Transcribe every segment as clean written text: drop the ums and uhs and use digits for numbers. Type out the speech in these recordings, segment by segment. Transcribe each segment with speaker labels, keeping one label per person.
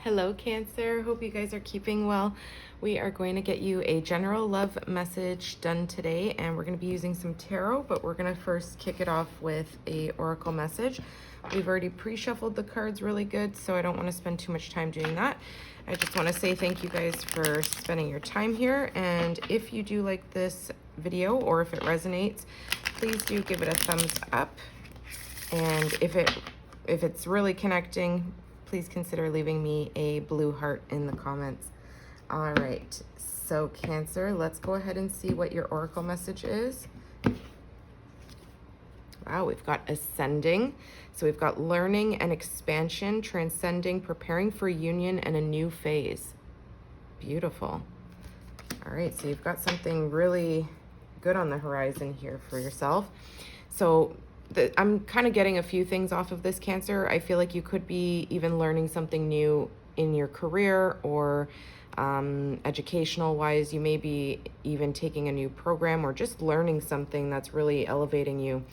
Speaker 1: Hello, Cancer. Hope you guys are keeping well. We are going to get you a general love message done today, and we're going to be using some tarot, but we're going to first kick it off with a oracle message. We've already pre-shuffled the cards really good, so I don't want to spend too much time doing that. I just want to say thank you guys for spending your time here, and if you do like this video or if it resonates, please do give it a thumbs up. And if it's really connecting, please consider leaving me a blue heart in the comments. All right, so Cancer, let's go ahead and see what your oracle message is. Wow, we've got ascending. So we've got learning and expansion, transcending, preparing for union and a new phase. Beautiful. All right, so you've got something really good on the horizon here for yourself. So I'm kind of getting a few things off of this, Cancer. I feel like you could be even learning something new in your career or educational wise. You may be even taking a new program or just learning something that's really elevating you.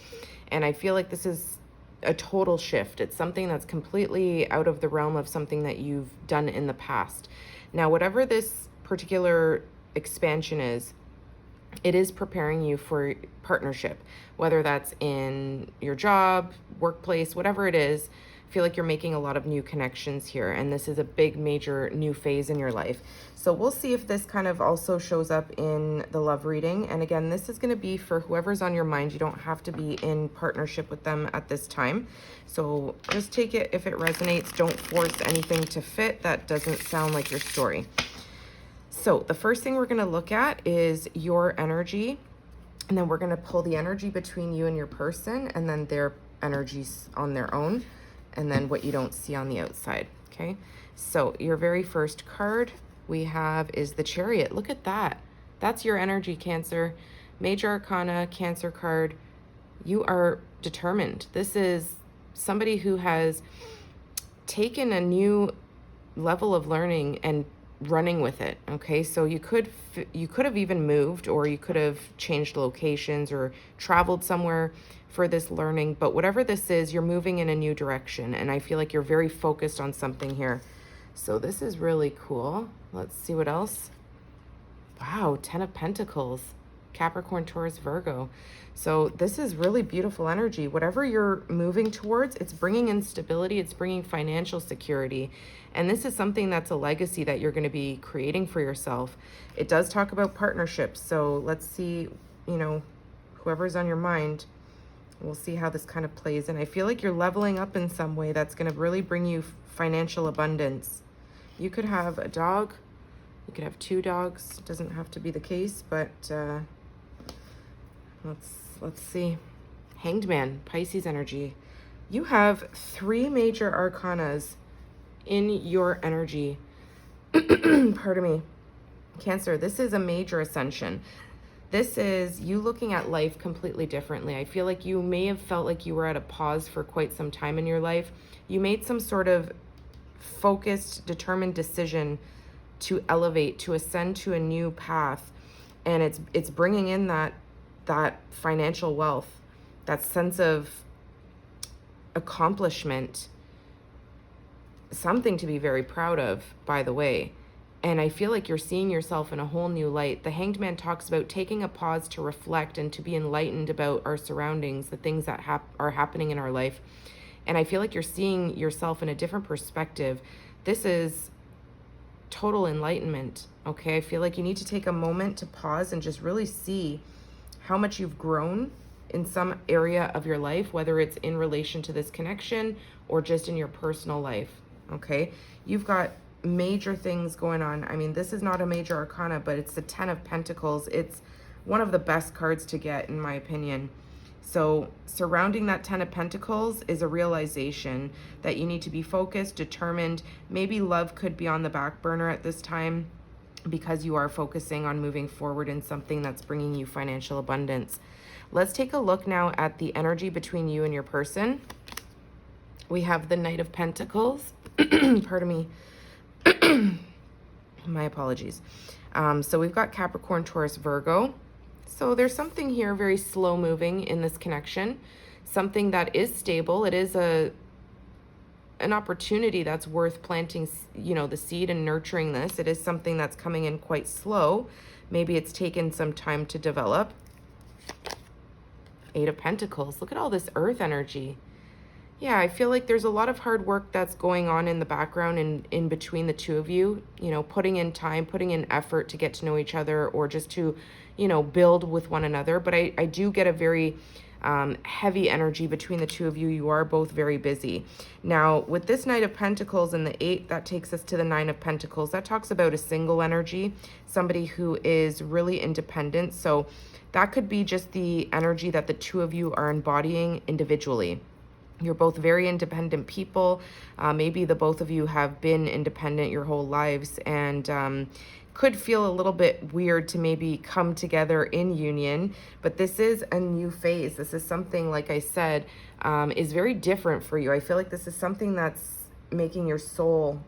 Speaker 1: And I feel like this is a total shift. It's something that's completely out of the realm of something that you've done in the past. Now, whatever this particular expansion is, it is preparing you for partnership, whether that's in your job, workplace, whatever it is. I feel like you're making a lot of new connections here, and this is a big, major new phase in your life. So we'll see if this kind of also shows up in the love reading. And again, this is going to be for whoever's on your mind. You don't have to be in partnership with them at this time. So just take it if it resonates. Don't force anything to fit. That doesn't sound like your story. So the first thing we're going to look at is your energy, and then we're going to pull the energy between you and your person, and then their energies on their own, and then what you don't see on the outside. Okay, so your very first card we have is the Chariot. Look at that. That's your energy, Cancer. Major Arcana, Cancer card. You are determined. This is somebody who has taken a new level of learning and running with it. Okay, so you could have even moved, or you could have changed locations or traveled somewhere for this learning, but whatever this is, you're moving in a new direction, and I feel like you're very focused on something here. So this is really cool. Let's see what else. Wow, 10 of Pentacles, Capricorn, Taurus, Virgo. So this is really beautiful energy. Whatever you're moving towards, it's bringing in stability, it's bringing financial security. And this is something that's a legacy that you're going to be creating for yourself. It does talk about partnerships. So let's see, whoever's on your mind, we'll see how this kind of plays. And I feel like you're leveling up in some way that's going to really bring you financial abundance. You could have a dog. You could have 2 dogs. It doesn't have to be the case, but let's see. Hanged Man, Pisces energy. You have 3 major arcanas in your energy. Pardon me. Cancer, this is a major ascension. This is you looking at life completely differently. I feel like you may have felt like you were at a pause for quite some time in your life. You made some sort of focused, determined decision to elevate, to ascend to a new path, and it's bringing in that financial wealth, that sense of accomplishment, something to be very proud of, by the way. And I feel like you're seeing yourself in a whole new light. The Hanged Man talks about taking a pause to reflect and to be enlightened about our surroundings, the things that are happening in our life. And I feel like you're seeing yourself in a different perspective. This is total enlightenment, okay? I feel like you need to take a moment to pause and just really see how much you've grown in some area of your life, whether it's in relation to this connection or just in your personal life, okay? You've got major things going on. I mean, this is not a major arcana, but it's the 10 of Pentacles. It's one of the best cards to get, in my opinion. So surrounding that 10 of Pentacles is a realization that you need to be focused, determined. Maybe love could be on the back burner at this time because you are focusing on moving forward in something that's bringing you financial abundance. Let's take a look now at the energy between you and your person. We have the Knight of Pentacles. Pardon me. My apologies. So we've got Capricorn, Taurus, Virgo. So there's something here very slow moving in this connection, something that is stable. It is a an opportunity that's worth planting, you know, the seed and nurturing this. It is something that's coming in quite slow. Maybe it's taken some time to develop. Eight of Pentacles. Look at all this earth energy. Yeah, I feel like there's a lot of hard work that's going on in the background and in between the two of you, you know, putting in time, putting in effort to get to know each other, or just to, you know, build with one another. But I do get a very heavy energy between the two of you. You are both very busy. Now, with this Knight of Pentacles and the 8, that takes us to the 9 of Pentacles. That talks about a single energy, somebody who is really independent. So that could be just the energy that the two of you are embodying individually. You're both very independent people. Maybe the both of you have been independent your whole lives, and could feel a little bit weird to maybe come together in union. But this is a new phase. This is something, like I said, is very different for you. I feel like this is something that's making your soul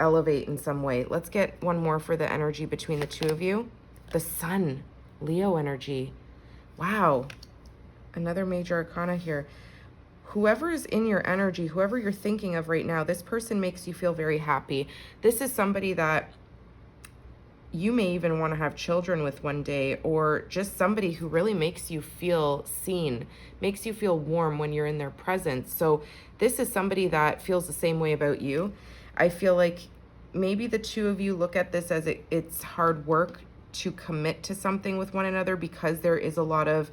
Speaker 1: elevate in some way. Let's get one more for the energy between the two of you. The Sun, Leo energy. Wow. Another major arcana here. Whoever is in your energy, whoever you're thinking of right now, this person makes you feel very happy. This is somebody that you may even want to have children with one day, or just somebody who really makes you feel seen, makes you feel warm when you're in their presence. So this is somebody that feels the same way about you. I feel like maybe the two of you look at this as it's hard work to commit to something with one another, because there is a lot of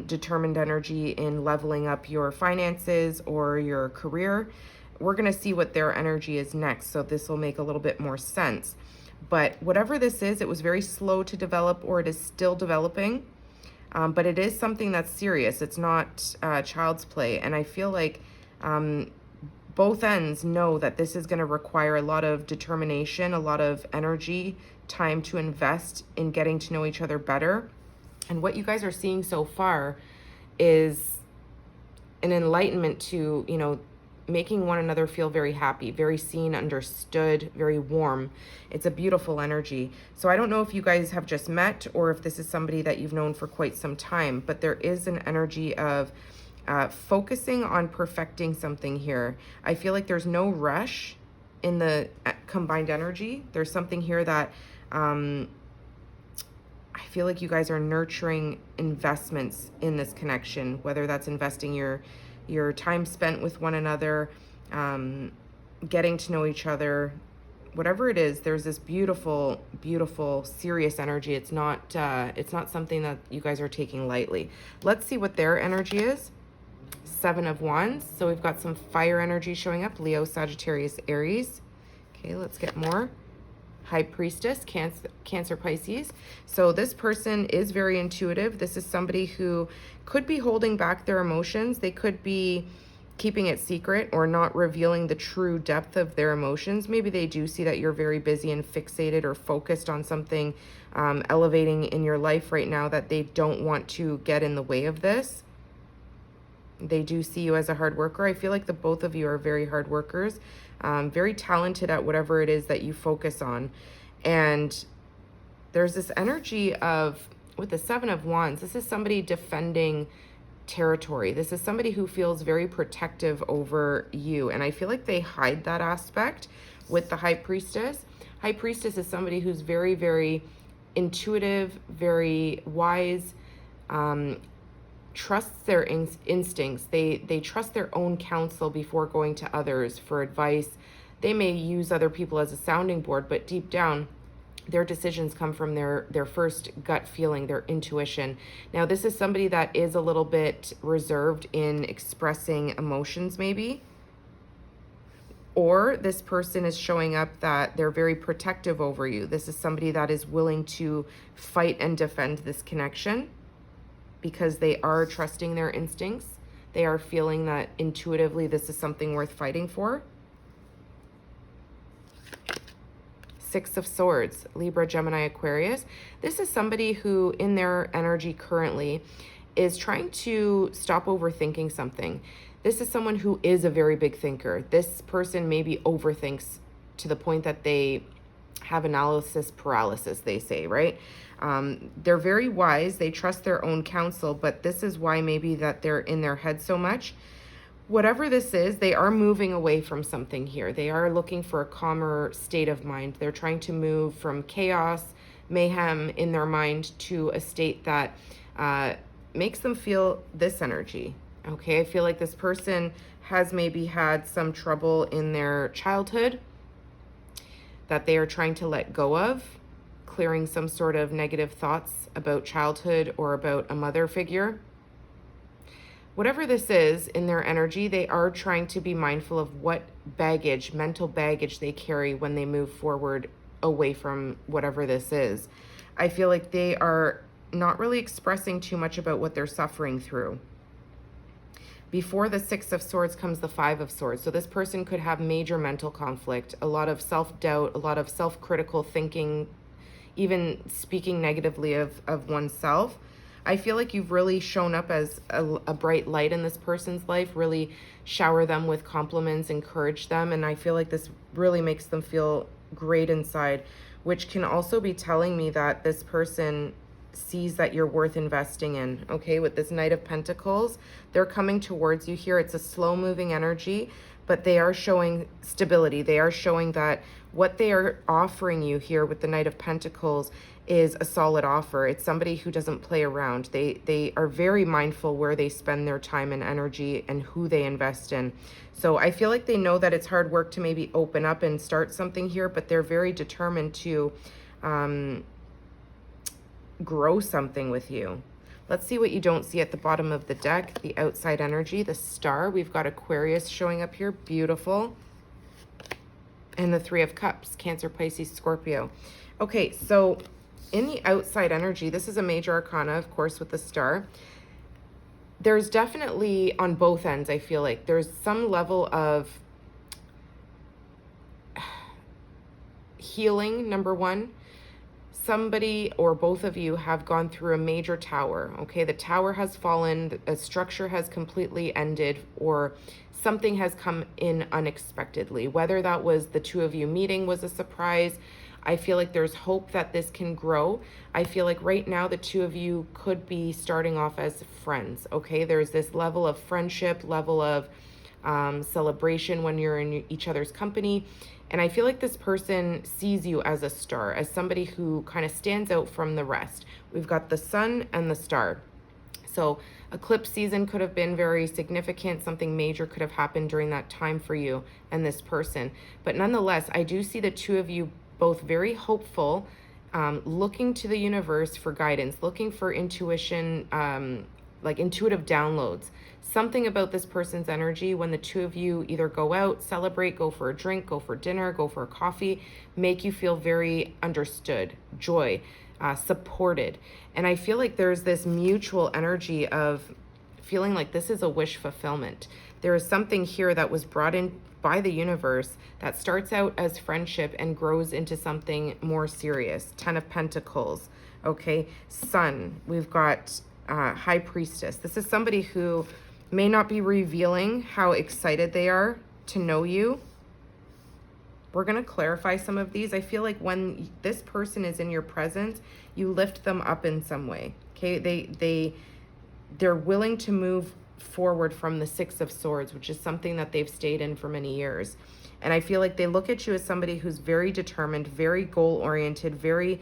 Speaker 1: determined energy in leveling up your finances or your career. We're going to see what their energy is next, so this will make a little bit more sense. But whatever this is, it was very slow to develop, or it is still developing, but it is something that's serious. It's not child's play, and I feel like both ends know that this is going to require a lot of determination, a lot of energy, time to invest in getting to know each other better. And what you guys are seeing so far is an enlightenment to, you know, making one another feel very happy, very seen, understood, very warm. It's a beautiful energy. So I don't know if you guys have just met or if this is somebody that you've known for quite some time, but there is an energy of focusing on perfecting something here. I feel like there's no rush in the combined energy. There's something here that I feel like you guys are nurturing investments in this connection, whether that's investing your time spent with one another, getting to know each other, whatever it is. There's this beautiful, beautiful, serious energy. It's not something that you guys are taking lightly. Let's see what their energy is. 7 of Wands. So we've got some fire energy showing up. Leo, Sagittarius, Aries. Okay, let's get more. High Priestess, Cancer, Pisces. So this person is very intuitive. This is somebody who could be holding back their emotions. They could be keeping it secret or not revealing the true depth of their emotions. Maybe they do see that you're very busy and fixated or focused on something elevating in your life right now, that they don't want to get in the way of this. They do see you as a hard worker. I feel like the both of you are very hard workers, very talented at whatever it is that you focus on. And there's this energy of, with the 7 of Wands, this is somebody defending territory. This is somebody who feels very protective over you. And I feel like they hide that aspect with the High Priestess. High Priestess is somebody who's very, very intuitive, very wise, trusts their instincts. They trust their own counsel before going to others for advice. They may use other people as a sounding board, but deep down, their decisions come from their first gut feeling, their intuition. Now, this is somebody that is a little bit reserved in expressing emotions, maybe. Or this person is showing up that they're very protective over you. This is somebody that is willing to fight and defend this connection, because they are trusting their instincts. They are feeling that intuitively this is something worth fighting for. 6 of Swords, Libra, Gemini, Aquarius. This is somebody who in their energy currently is trying to stop overthinking something. This is someone who is a very big thinker. This person maybe overthinks to the point that they have analysis paralysis, they say, right? They're very wise. They trust their own counsel, but this is why maybe that they're in their head so much. whatever this is, they are moving away from something here. They are looking for a calmer state of mind. They're trying to move from chaos, mayhem in their mind to a state that makes them feel this energy. Okay, I feel like this person has maybe had some trouble in their childhood that they are trying to let go of, clearing some sort of negative thoughts about childhood or about a mother figure. Whatever this is in their energy, they are trying to be mindful of what baggage, mental baggage they carry when they move forward away from whatever this is. I feel like they are not really expressing too much about what they're suffering through. Before the Six of Swords comes the Five of Swords. So this person could have major mental conflict, a lot of self-doubt, a lot of self-critical thinking, even speaking negatively of oneself. I feel like you've really shown up as a bright light in this person's life, really shower them with compliments, encourage them. And I feel like this really makes them feel great inside, which can also be telling me that this person sees that you're worth investing in. Okay, with this Knight of Pentacles, they're coming towards you here. It's a slow moving energy, but they are showing stability. They are showing that what they are offering you here with the Knight of Pentacles is a solid offer. It's somebody who doesn't play around. They are very mindful where they spend their time and energy and who they invest in. So I feel like they know that it's hard work to maybe open up and start something here, but they're very determined to grow something with you. Let's see what you don't see at the bottom of the deck. The outside energy, the Star. We've got Aquarius showing up here. Beautiful. And the Three of Cups, Cancer, Pisces, Scorpio. Okay, so in the outside energy, this is a major arcana, of course, with the Star. There's definitely, on both ends, I feel like, there's some level of healing, number one. Somebody or both of you have gone through a major tower, okay? The tower has fallen, a structure has completely ended, or something has come in unexpectedly. Whether that was the two of you meeting was a surprise, I feel like there's hope that this can grow. I feel like right now the two of you could be starting off as friends, okay? There's this level of friendship, level of celebration when you're in each other's company. And I feel like this person sees you as a star, as somebody who kind of stands out from the rest. We've got the Sun and the Star. So eclipse season could have been very significant. Something major could have happened during that time for you and this person. But nonetheless, I do see the two of you both very hopeful, looking to the universe for guidance, looking for intuition, like intuitive downloads. Something about this person's energy when the two of you either go out, celebrate, go for a drink, go for dinner, go for a coffee, make you feel very understood, joy, supported. And I feel like there's this mutual energy of feeling like this is a wish fulfillment. There is something here that was brought in by the universe that starts out as friendship and grows into something more serious. Ten of Pentacles, okay? Sun, we've got High Priestess. This is somebody who may not be revealing how excited they are to know you. We're going to clarify some of these. I feel like when this person is in your presence, you lift them up in some way. Okay, they're willing to move forward from the Six of Swords, which is something that they've stayed in for many years. And I feel like they look at you as somebody who's very determined, very goal-oriented, very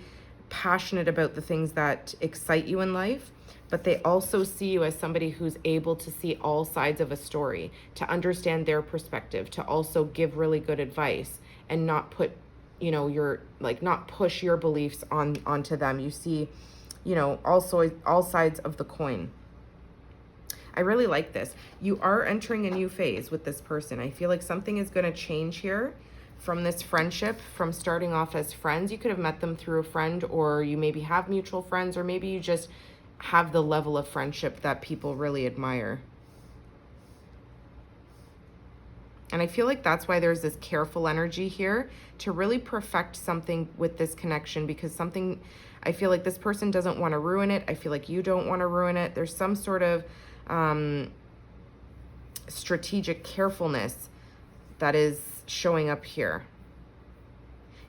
Speaker 1: passionate about the things that excite you in life. But they also see you as somebody who's able to see all sides of a story, to understand their perspective, to also give really good advice and not put, not push your beliefs onto them. You see, also all sides of the coin. I really like this. You are entering a new phase with this person. I feel like something is going to change here from this friendship, from starting off as friends. You could have met them through a friend, or you maybe have mutual friends, or maybe you just have the level of friendship that people really admire. And I feel like that's why there's this careful energy here to really perfect something with this connection, because something, I feel like this person doesn't want to ruin it. I feel like you don't want to ruin it. There's some sort of strategic carefulness that is showing up here.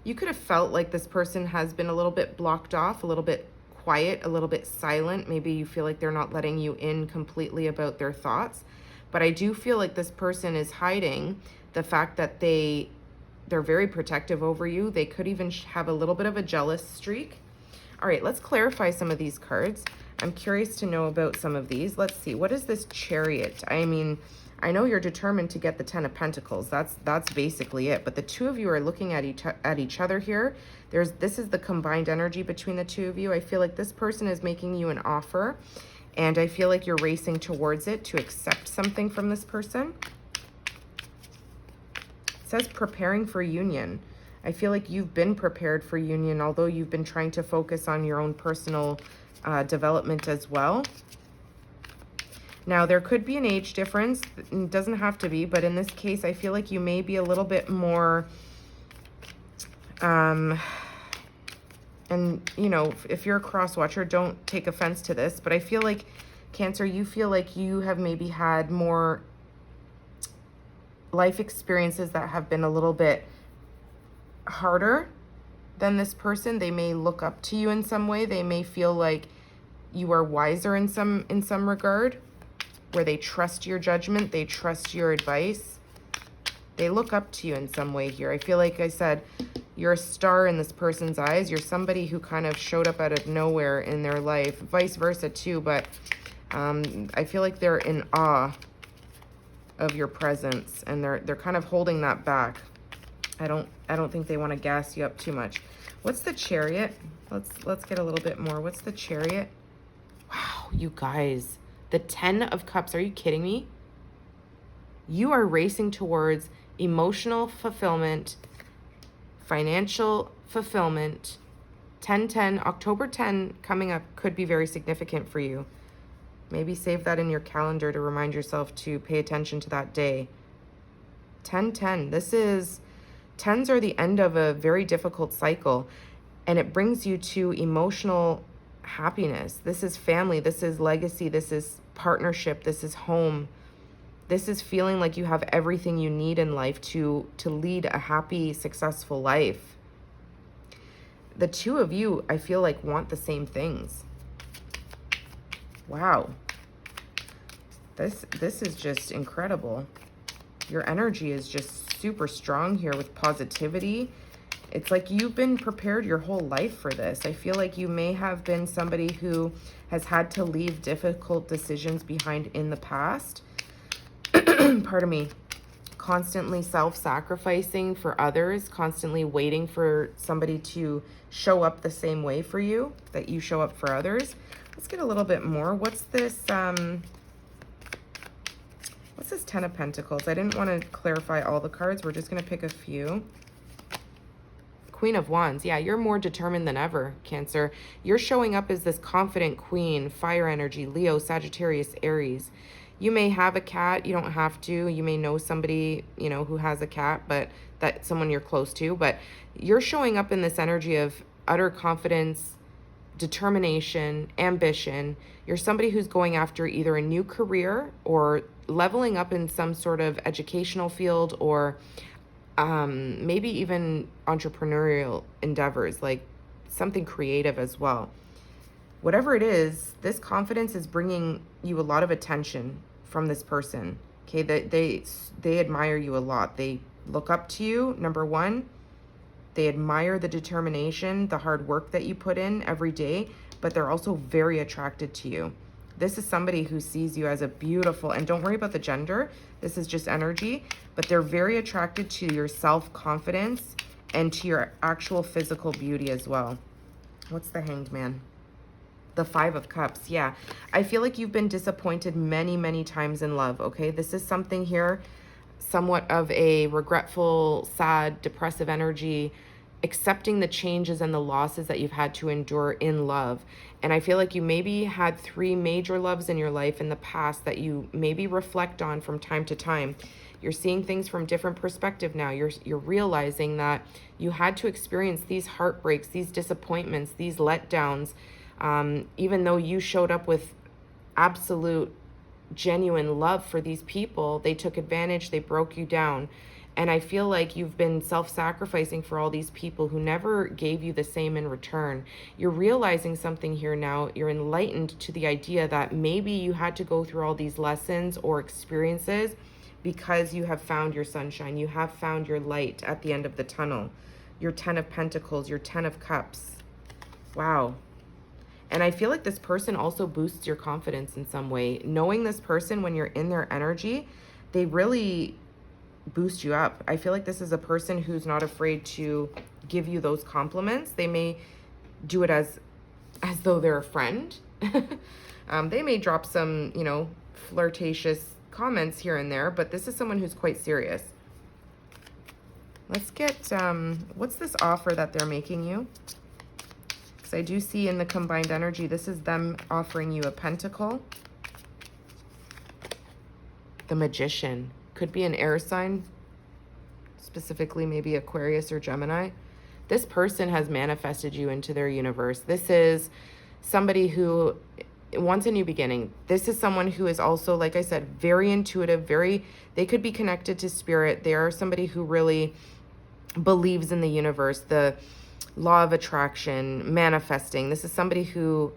Speaker 1: You could have felt like this person has been a little bit blocked off, a little bit quiet, a little bit silent. Maybe you feel like they're not letting you in completely about their thoughts. But I do feel like this person is hiding the fact that they're very protective over you. They could even have a little bit of a jealous streak. All right, let's clarify some of these cards. I'm curious to know about some of these. Let's see. What is this Chariot? I mean, I know you're determined to get the Ten of Pentacles. That's basically it. But the two of you are looking at each other here. This is the combined energy between the two of you. I feel like this person is making you an offer, and I feel like you're racing towards it to accept something from this person. It says preparing for union. I feel like you've been prepared for union, although you've been trying to focus on your own personal development as well. Now, there could be an age difference. It doesn't have to be, but in this case, I feel like you may be a little bit more, and, you know, if you're a cross watcher, don't take offense to this, but I feel like, Cancer, you feel like you have maybe had more life experiences that have been a little bit harder than this person. They may look up to you in some way. They may feel like you are wiser in some regard, where they trust your judgment, they trust your advice. They look up to you in some way here. I feel like I said, you're a star in this person's eyes. You're somebody who kind of showed up out of nowhere in their life, vice versa too, but I feel like they're in awe of your presence, and they're kind of holding that back. I don't think they want to gas you up too much. What's the Chariot? Let's get a little bit more. What's the Chariot? Wow, you guys. The 10 of Cups, are you kidding me? You are racing towards emotional fulfillment, financial fulfillment. 10-10, October 10 coming up could be very significant for you. Maybe save that in your calendar to remind yourself to pay attention to that day. 10-10, tens are the end of a very difficult cycle, and it brings you to emotional happiness. This is family, this is legacy, this is partnership, this is home. This is feeling like you have everything you need in life to lead a happy, successful life. The two of you, I feel like, want the same things. Wow. This is just incredible. Your energy is just super strong here with positivity. It's like you've been prepared your whole life for this. I feel like you may have been somebody who has had to leave difficult decisions behind in the past. Pardon me. Constantly self-sacrificing for others, constantly waiting for somebody to show up the same way for you that you show up for others. Let's get a little bit more. What's this 10 of Pentacles? I didn't want to clarify all the cards. We're just going to pick a few. Queen of Wands. Yeah, you're more determined than ever, Cancer. You're showing up as this confident queen, fire energy, Leo, Sagittarius, Aries. You may have a cat. You don't have to. You may know somebody, you know, who has a cat, but that's someone you're close to. But you're showing up in this energy of utter confidence, determination, ambition. You're somebody who's going after either a new career or leveling up in some sort of educational field, or maybe even entrepreneurial endeavors, like something creative as well. Whatever it is, this confidence is bringing you a lot of attention from this person. Okay, they admire you a lot. They look up to you, number one. They admire the determination, the hard work that you put in every day, but they're also very attracted to you. This is somebody who sees you as a beautiful, and don't worry about the gender, this is just energy, but they're very attracted to your self-confidence and to your actual physical beauty as well. What's the Hanged Man? The 5 of Cups. Yeah, I feel like you've been disappointed many, many times in love, okay? This is something here, somewhat of a regretful, sad, depressive energy, accepting the changes and the losses that you've had to endure in love. And I feel like you maybe had 3 major loves in your life in the past that you maybe reflect on from time to time. You're seeing things from different perspective now. You're realizing that you had to experience these heartbreaks, these disappointments, these letdowns, even though you showed up with absolute genuine love for these people. They took advantage, they broke you down. And I feel like you've been self-sacrificing for all these people who never gave you the same in return. You're realizing something here now. You're enlightened to the idea that maybe you had to go through all these lessons or experiences because you have found your sunshine. You have found your light at the end of the tunnel. Your 10 of Pentacles, your 10 of Cups. Wow. And I feel like this person also boosts your confidence in some way. Knowing this person when you're in their energy, they really boost you up. I feel like this is a person who's not afraid to give you those compliments. They may do it as though they're a friend. They may drop some, you know, flirtatious comments here and there, but this is someone who's quite serious. Let's get, what's this offer that they're making you? Because I do see in the combined energy, this is them offering you a pentacle. The Magician. Could be an air sign, specifically maybe Aquarius or Gemini. This person has manifested you into their universe. This is somebody who wants a new beginning. This is someone who is also, like I said, very intuitive, they could be connected to spirit. They are somebody who really believes in the universe, the law of attraction, manifesting. This is somebody who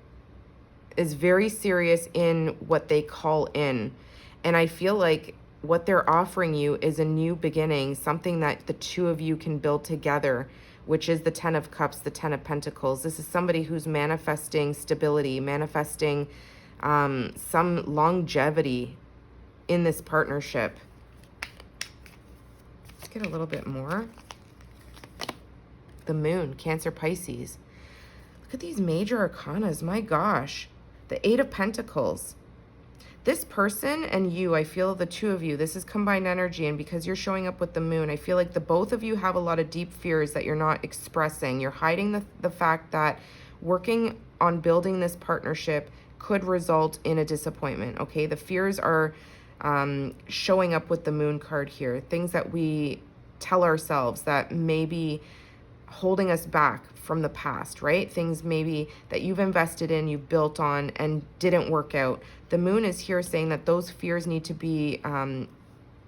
Speaker 1: is very serious in what they call in. And I feel like what they're offering you is a new beginning, something that the two of you can build together, which is the 10 of Cups, the 10 of Pentacles. This is somebody who's manifesting stability, manifesting some longevity in this partnership. Let's get a little bit more. The Moon, Cancer, Pisces. Look at these major arcanas, my gosh. The 8 of Pentacles. This person and you, I feel the two of you, this is combined energy, and because you're showing up with the Moon, I feel like the both of you have a lot of deep fears that you're not expressing. You're hiding the fact that working on building this partnership could result in a disappointment, okay? The fears are showing up with the Moon card here. Things that we tell ourselves that may be holding us back from the past, right? Things maybe that you've invested in, you built on, and didn't work out. The Moon is here saying that those fears need to be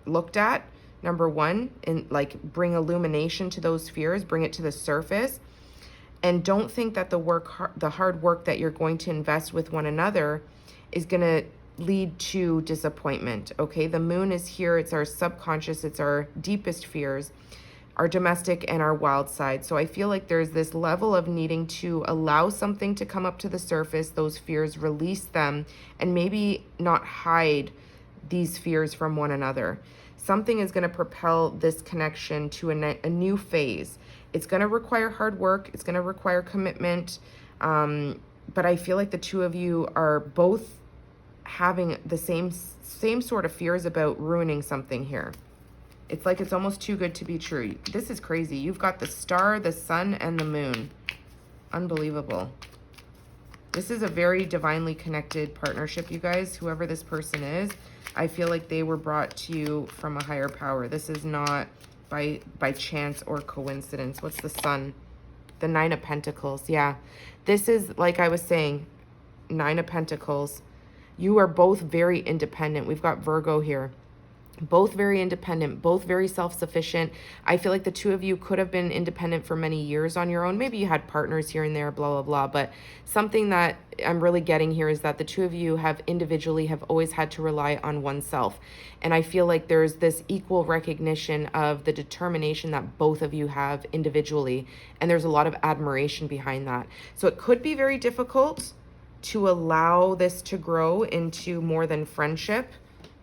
Speaker 1: looked at, number one, and like bring illumination to those fears, bring it to the surface. And don't think that the hard work that you're going to invest with one another is going to lead to disappointment, okay? The Moon is here. It's our subconscious. It's our deepest fears, our domestic and our wild side. So I feel like there's this level of needing to allow something to come up to the surface, those fears, release them, and maybe not hide these fears from one another. Something is going to propel this connection to a new phase. It's going to require hard work. It's going to require commitment. But I feel like the two of you are both having the same sort of fears about ruining something here. It's like it's almost too good to be true. This is crazy. You've got the Star, the Sun, and the Moon. Unbelievable. This is a very divinely connected partnership, you guys. Whoever this person is, I feel like they were brought to you from a higher power. This is not by chance or coincidence. What's the Sun? The 9 of Pentacles. Yeah. This is, like I was saying, 9 of Pentacles. You are both very independent. We've got Virgo here. Both very independent, both very self-sufficient. I feel like the two of you could have been independent for many years on your own. Maybe you had partners here and there, blah, blah, blah. But something that I'm really getting here is that the two of you have always had to rely on oneself. And I feel like there's this equal recognition of the determination that both of you have individually. And there's a lot of admiration behind that. So it could be very difficult to allow this to grow into more than friendship.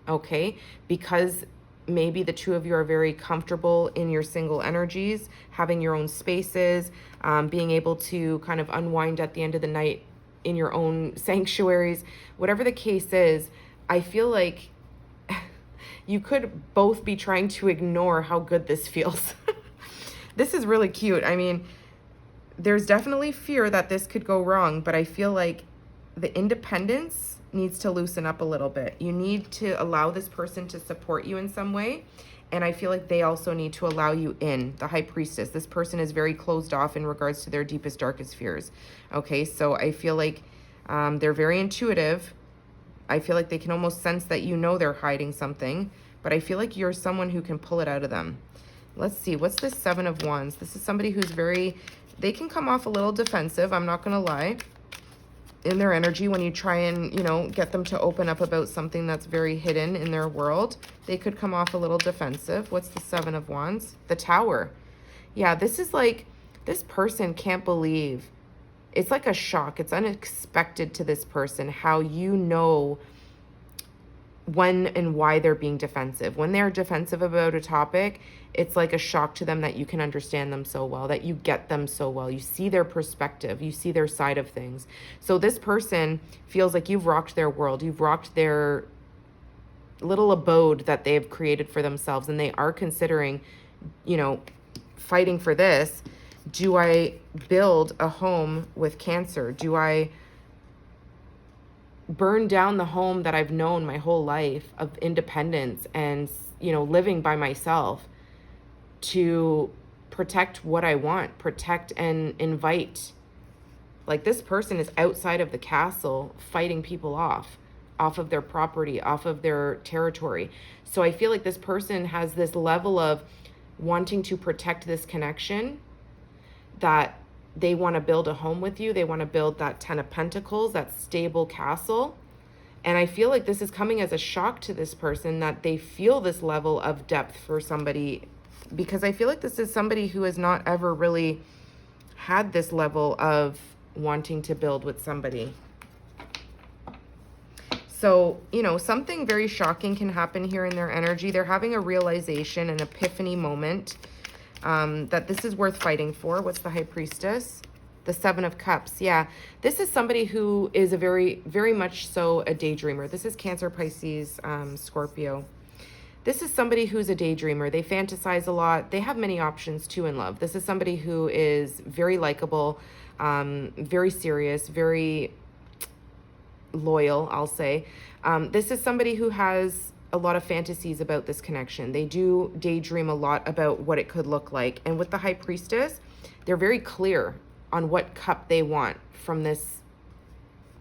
Speaker 1: Okay, because maybe the two of you are very comfortable in your single energies, having your own spaces, being able to kind of unwind at the end of the night in your own sanctuaries. Whatever the case is, I feel like you could both be trying to ignore how good this feels. This is really cute. I mean, there's definitely fear that this could go wrong, but I feel like the independence needs to loosen up a little bit. You need to allow this person to support you in some way. And I feel like they also need to allow you in. The High Priestess. This person is very closed off in regards to their deepest, darkest fears. Okay, so I feel like they're very intuitive. I feel like they can almost sense that you know they're hiding something. but I feel like you're someone who can pull it out of them. Let's see, what's this Seven of Wands? This is somebody who's they can come off a little defensive, I'm not gonna lie, in their energy when you try and, you know, get them to open up about something that's very hidden in their world. They could come off a little defensive. What's the Seven of Wands? The Tower. Yeah, this is like, this person can't believe. It's like a shock. It's unexpected to this person how you know when and why they're being defensive. When they're defensive about a topic, it's like a shock to them that you can understand them so well, that you get them so well. You see their perspective, you see their side of things. So this person feels like you've rocked their world, you've rocked their little abode that they've created for themselves, and they are considering, you know, fighting for this. Do I build a home with Cancer? Do I burn down the home that I've known my whole life of independence and, you know, living by myself to protect what I want, protect and invite? Like, this person is outside of the castle fighting people off of their property, off of their territory. So I feel like this person has this level of wanting to protect this connection, that they want to build a home with you. They want to build that Ten of Pentacles, that stable castle. And I feel like this is coming as a shock to this person, that they feel this level of depth for somebody, because I feel like this is somebody who has not ever really had this level of wanting to build with somebody. So, you know, something very shocking can happen here in their energy. They're having a realization, an epiphany moment, that this is worth fighting for. What's the High Priestess? The Seven of Cups. Yeah, this is somebody who is a very, very much so a daydreamer. This is Cancer, Pisces, Scorpio. This is somebody who's a daydreamer. They fantasize a lot. They have many options too in love. This is somebody who is very likable, very serious, very loyal, I'll say. This is somebody who has a lot of fantasies about this connection. They do daydream a lot about what it could look like. And with the High Priestess, they're very clear on what cup they want from this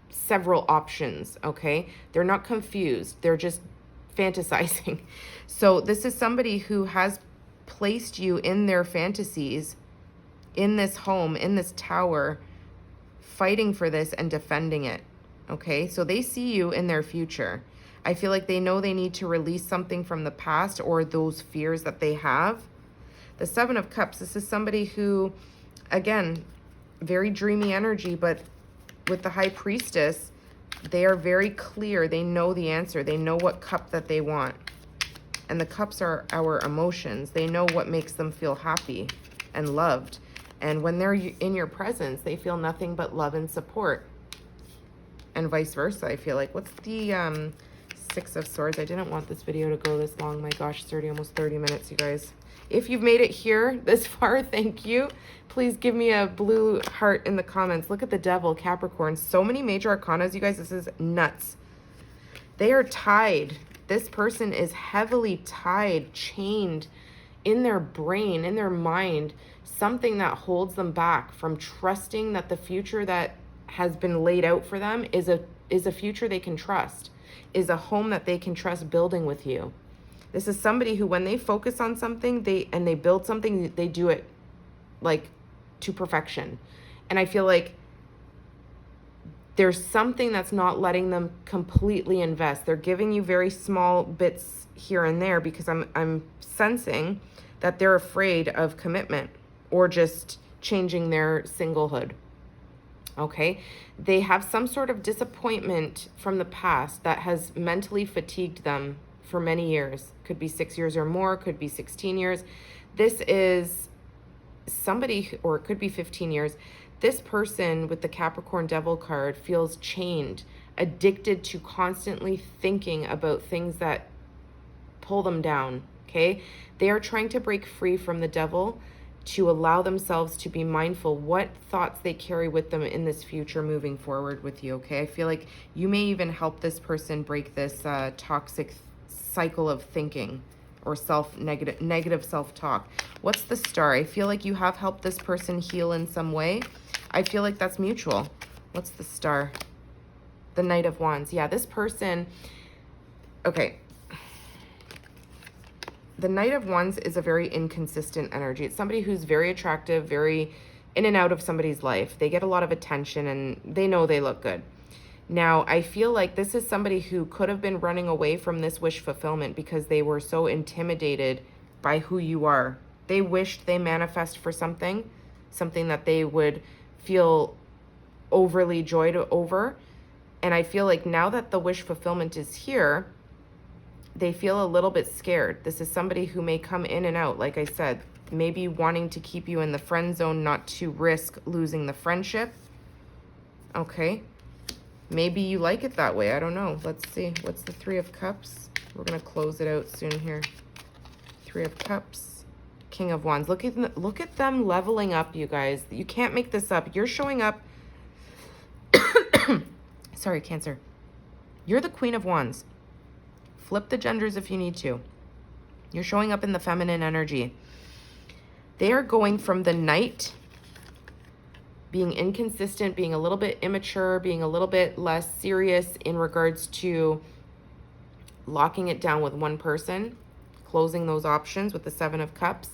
Speaker 1: several options, okay? They're not confused. They're just fantasizing. So this is somebody who has placed you in their fantasies, in this home, in this tower, fighting for this and defending it, okay? So they see you in their future. I feel like they know they need to release something from the past or those fears that they have. The Seven of Cups, this is somebody who, again, very dreamy energy, but with the High Priestess, they are very clear. They know the answer. They know what cup that they want. And the cups are our emotions. They know what makes them feel happy and loved. And when they're in your presence, they feel nothing but love and support. And vice versa, I feel like. What's the Six of Swords? I didn't want this video to go this long. My gosh, almost 30 minutes, you guys. If you've made it here this far, thank you. Please give me a blue heart in the comments. Look at the Devil, Capricorn. So many major arcanas, you guys. This is nuts. They are tied. This person is heavily tied, chained in their brain, in their mind, something that holds them back from trusting that the future that has been laid out for them is a future they can trust, is a home that they can trust building with you. This is somebody who, when they focus on something, they build something, they do it like to perfection. And I feel like there's something that's not letting them completely invest. They're giving you very small bits here and there because I'm sensing that they're afraid of commitment or just changing their singlehood. Okay, they have some sort of disappointment from the past that has mentally fatigued them for many years. Could be 6 years or more, could be 16 years. This is somebody, or it could be 15 years. This person with the Capricorn Devil card feels chained, addicted to constantly thinking about things that pull them down, okay? They are trying to break free from the devil to allow themselves to be mindful what thoughts they carry with them in this future moving forward with you, okay? I feel like you may even help this person break this toxic cycle of thinking or negative self-talk. What's the Star? I feel like you have helped this person heal in some way. I feel like that's mutual. What's the Star? The Knight of Wands. Yeah, this person, okay. the Knight of Wands is a very inconsistent energy. It's somebody who's very attractive, very in and out of somebody's life. They get a lot of attention and they know they look good. Now, I feel like this is somebody who could have been running away from this wish fulfillment because they were so intimidated by who you are. They wished they manifest for something that they would feel overly joyed over. And I feel like now that the wish fulfillment is here, they feel a little bit scared. This is somebody who may come in and out, like I said, maybe wanting to keep you in the friend zone, not to risk losing the friendship. Okay. Maybe you like it that way. I don't know. Let's see. What's the Three of Cups? We're going to close it out soon here. Three of Cups. King of Wands. Look at them leveling up, you guys. You can't make this up. You're showing up. Sorry, Cancer. You're the Queen of Wands. Flip the genders if you need to. You're showing up in the feminine energy. They are going from the Knight, being inconsistent, being a little bit immature, being a little bit less serious in regards to locking it down with one person, closing those options with the Seven of Cups.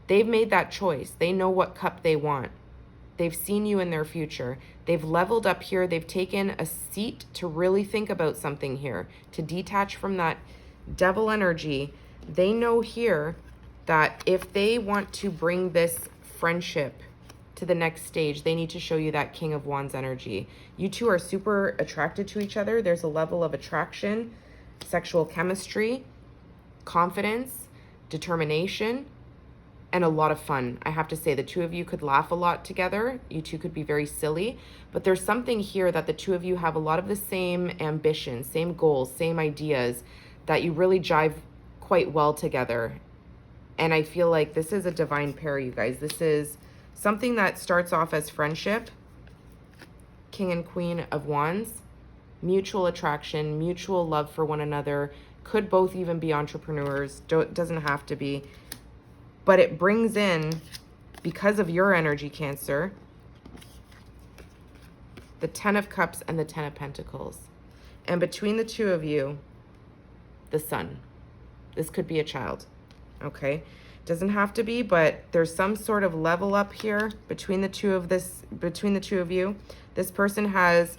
Speaker 1: They've made that choice. They know what cup they want. They've seen you in their future. They've leveled up here. They've taken a seat to really think about something here, to detach from that devil energy. They know here that if they want to bring this friendship to the next stage, they need to show you that King of Wands energy. You two are super attracted to each other. There's a level of attraction, sexual chemistry, confidence, determination, and a lot of fun. I have to say, the two of you could laugh a lot together. You two could be very silly, but there's something here that the two of you have a lot of the same ambitions, same goals, same ideas, that you really jive quite well together. And I feel like this is a divine pair, you guys. This is something that starts off as friendship, King and Queen of Wands, mutual attraction, mutual love for one another. Could both even be entrepreneurs. Doesn't have to be. But it brings in, because of your energy, Cancer, the Ten of Cups and the Ten of Pentacles. And between the two of you, the Sun. This could be a child, okay? Doesn't have to be, but there's some sort of level up here between the two of you. This person has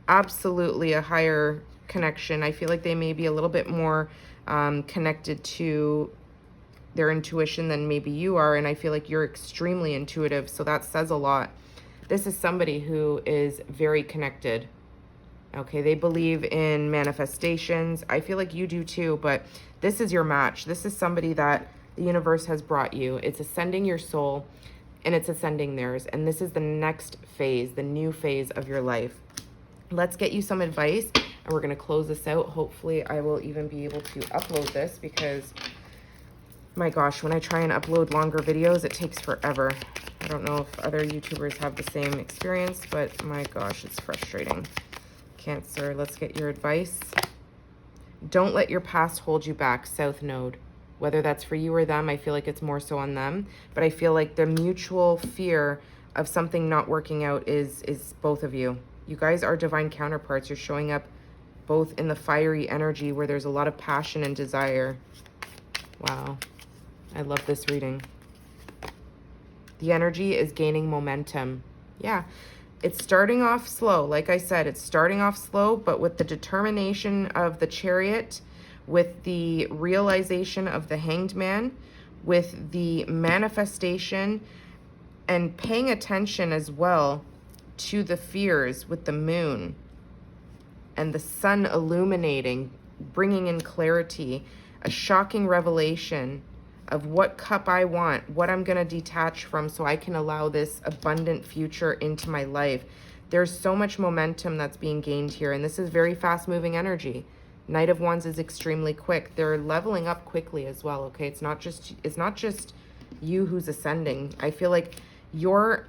Speaker 1: absolutely a higher connection. I feel like they may be a little bit more connected to their intuition than maybe you are, and I feel like you're extremely intuitive, so that says a lot. This is somebody who is very connected. Okay, they believe in manifestations. I feel like you do too, but this is your match. This is somebody that the universe has brought you. It's ascending your soul, and it's ascending theirs, and this is the next phase, the new phase of your life. Let's get you some advice, and we're going to close this out. Hopefully, I will even be able to upload this because, my gosh, when I try and upload longer videos, it takes forever. I don't know if other YouTubers have the same experience, but my gosh, it's frustrating. Cancer, let's get your advice. Don't let your past hold you back, South Node. Whether that's for you or them, I feel like it's more so on them. But I feel like the mutual fear of something not working out is both of you. You guys are divine counterparts. You're showing up both in the fiery energy where there's a lot of passion and desire. Wow. I love this reading. The energy is gaining momentum. Yeah, it's starting off slow. Like I said, it's starting off slow, but with the determination of the Chariot, with the realization of the Hanged Man, with the manifestation, and paying attention as well to the fears with the Moon and the Sun illuminating, bringing in clarity, a shocking revelation of what cup I want, what I'm going to detach from so I can allow this abundant future into my life. There's so much momentum that's being gained here, and this is very fast-moving energy. Knight of Wands is extremely quick. They're leveling up quickly as well, okay? It's not just you who's ascending. I feel like your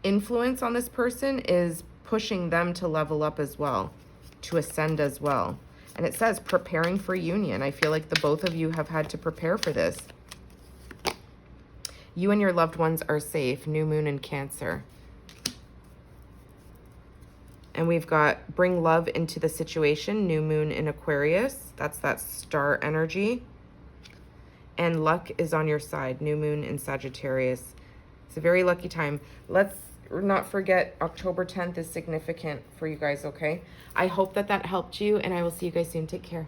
Speaker 1: influence on this person is pushing them to level up as well, to ascend as well. And it says preparing for union. I feel like the both of you have had to prepare for this. You and your loved ones are safe. New Moon in Cancer. And we've got bring love into the situation, new moon in Aquarius. That's that star energy. And luck is on your side, new moon in Sagittarius. It's a very lucky time. Let's not forget October 10th is significant for you guys, okay? I hope that that helped you, and I will see you guys soon. Take care.